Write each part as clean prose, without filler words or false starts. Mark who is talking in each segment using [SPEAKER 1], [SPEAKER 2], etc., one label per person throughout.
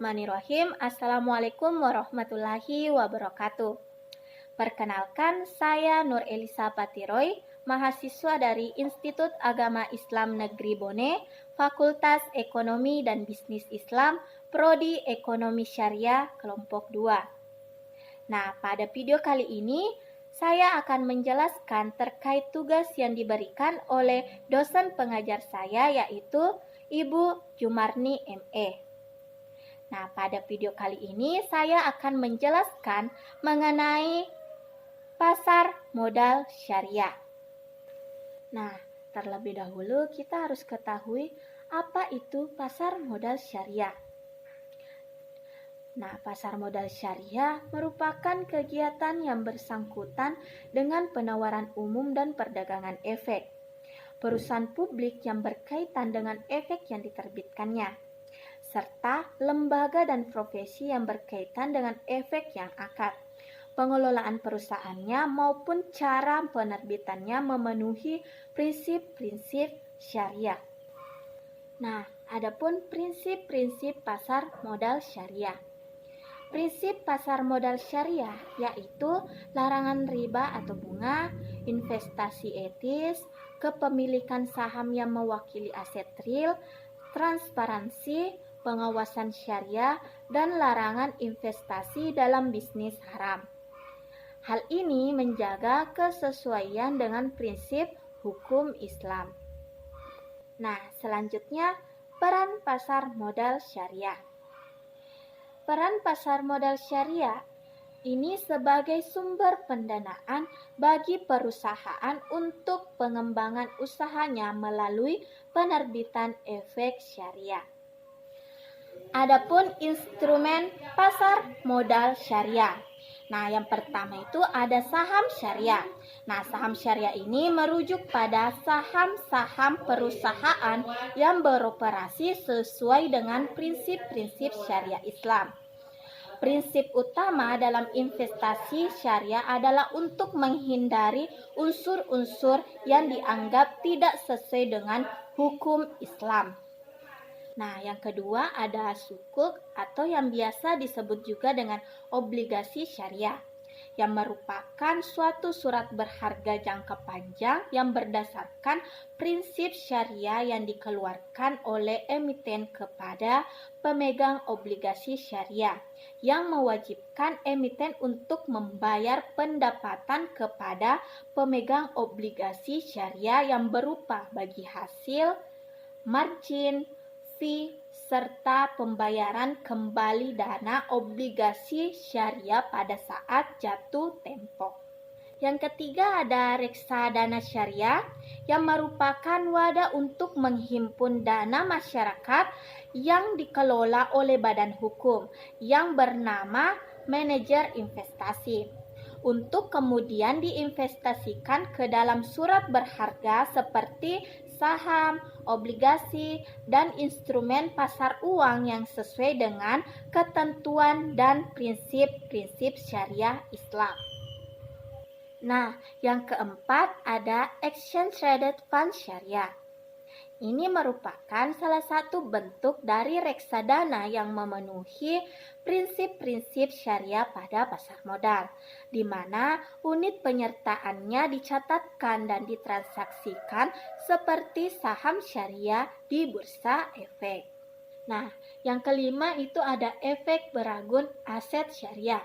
[SPEAKER 1] Bismillahirrahmanirrahim. Assalamualaikum warahmatullahi wabarakatuh. Perkenalkan, saya Nur Elisa Patiroy, mahasiswa dari Institut Agama Islam Negeri Bone, Fakultas Ekonomi dan Bisnis Islam, Prodi Ekonomi Syariah, kelompok 2. Nah, pada video kali ini, saya akan menjelaskan terkait tugas yang diberikan oleh dosen pengajar saya, yaitu Ibu Jumarni ME. Nah, pada video kali ini saya akan menjelaskan mengenai pasar modal syariah. Nah, terlebih dahulu kita harus ketahui apa itu pasar modal syariah. Nah, pasar modal syariah merupakan kegiatan yang bersangkutan dengan penawaran umum dan perdagangan efek. Perusahaan publik yang berkaitan dengan efek yang diterbitkannya, serta lembaga dan profesi yang berkaitan dengan efek yang akad. Pengelolaan perusahaannya maupun cara penerbitannya memenuhi prinsip-prinsip syariah. Nah, adapun prinsip-prinsip pasar modal syariah. Prinsip pasar modal syariah yaitu larangan riba atau bunga, investasi etis, kepemilikan saham yang mewakili aset real, transparansi, pengawasan syariah, dan larangan investasi dalam bisnis haram. Hal ini menjaga kesesuaian dengan prinsip hukum Islam. Nah, selanjutnya peran pasar modal syariah. Peran pasar modal syariah ini sebagai sumber pendanaan bagi perusahaan untuk pengembangan usahanya melalui penerbitan efek syariah. Adapun instrumen pasar modal syariah. Nah, yang pertama itu ada saham syariah. Nah, saham syariah ini merujuk pada saham-saham perusahaan yang beroperasi sesuai dengan prinsip-prinsip syariah Islam. Prinsip utama dalam investasi syariah adalah untuk menghindari unsur-unsur yang dianggap tidak sesuai dengan hukum Islam. Nah, yang kedua ada sukuk atau yang biasa disebut juga dengan obligasi syariah, yang merupakan suatu surat berharga jangka panjang yang berdasarkan prinsip syariah yang dikeluarkan oleh emiten kepada pemegang obligasi syariah, yang mewajibkan emiten untuk membayar pendapatan kepada pemegang obligasi syariah yang berupa bagi hasil, margin, fee, serta pembayaran kembali dana obligasi syariah pada saat jatuh tempo. Yang ketiga ada reksadana syariah yang merupakan wadah untuk menghimpun dana masyarakat yang dikelola oleh badan hukum yang bernama manajer investasi, untuk kemudian diinvestasikan ke dalam surat berharga seperti saham, obligasi, dan instrumen pasar uang yang sesuai dengan ketentuan dan prinsip-prinsip syariah Islam. Nah, yang keempat ada exchange traded fund syariah. Ini merupakan salah satu bentuk dari reksadana yang memenuhi prinsip-prinsip syariah pada pasar modal, di mana unit penyertaannya dicatatkan dan ditransaksikan seperti saham syariah di bursa efek. Nah, yang kelima itu ada efek beragun aset syariah,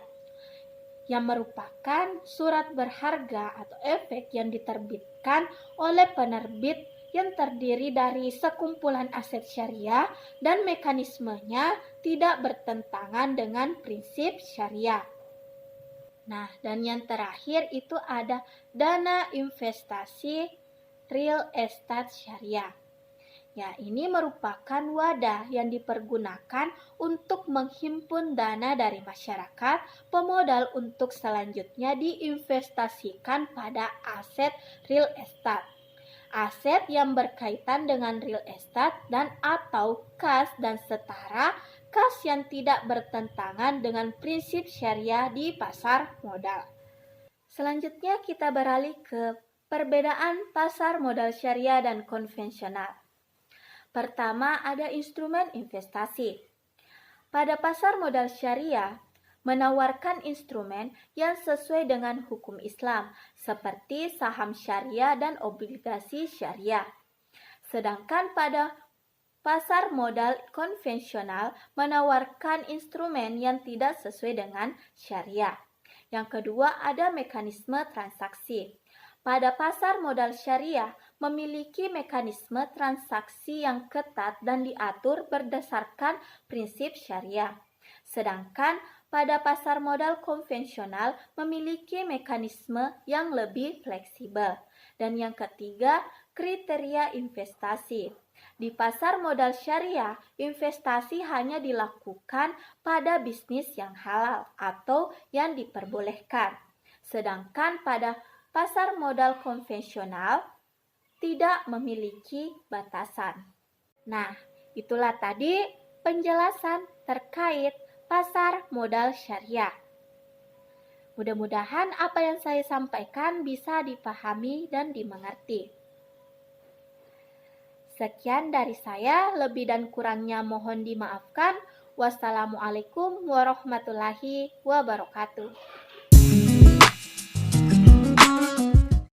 [SPEAKER 1] yang merupakan surat berharga atau efek yang diterbitkan oleh penerbit yang terdiri dari sekumpulan aset syariah dan mekanismenya tidak bertentangan dengan prinsip syariah. Nah, dan yang terakhir itu ada dana investasi real estate syariah. Ya, ini merupakan wadah yang dipergunakan untuk menghimpun dana dari masyarakat pemodal untuk selanjutnya diinvestasikan pada aset real estate. Aset yang berkaitan dengan real estate dan atau kas dan setara kas yang tidak bertentangan dengan prinsip syariah di pasar modal. Selanjutnya kita beralih ke perbedaan pasar modal syariah dan konvensional. Pertama ada instrumen investasi. Pada pasar modal syariah, menawarkan instrumen yang sesuai dengan hukum Islam, seperti saham syariah dan obligasi syariah. Sedangkan pada pasar modal konvensional menawarkan instrumen yang tidak sesuai dengan syariah. Yang kedua, ada mekanisme transaksi. Pada pasar modal syariah memiliki mekanisme transaksi yang ketat dan diatur berdasarkan prinsip syariah. Sedangkan pada pasar modal konvensional memiliki mekanisme yang lebih fleksibel. Dan yang ketiga, kriteria investasi. Di pasar modal syariah, investasi hanya dilakukan pada bisnis yang halal atau yang diperbolehkan. Sedangkan pada pasar modal konvensional tidak memiliki batasan. Nah, itulah tadi penjelasan terkait pasar modal syariah. Mudah-mudahan apa yang saya sampaikan bisa dipahami dan dimengerti. Sekian dari saya, lebih dan kurangnya mohon dimaafkan. Wassalamualaikum warahmatullahi wabarakatuh.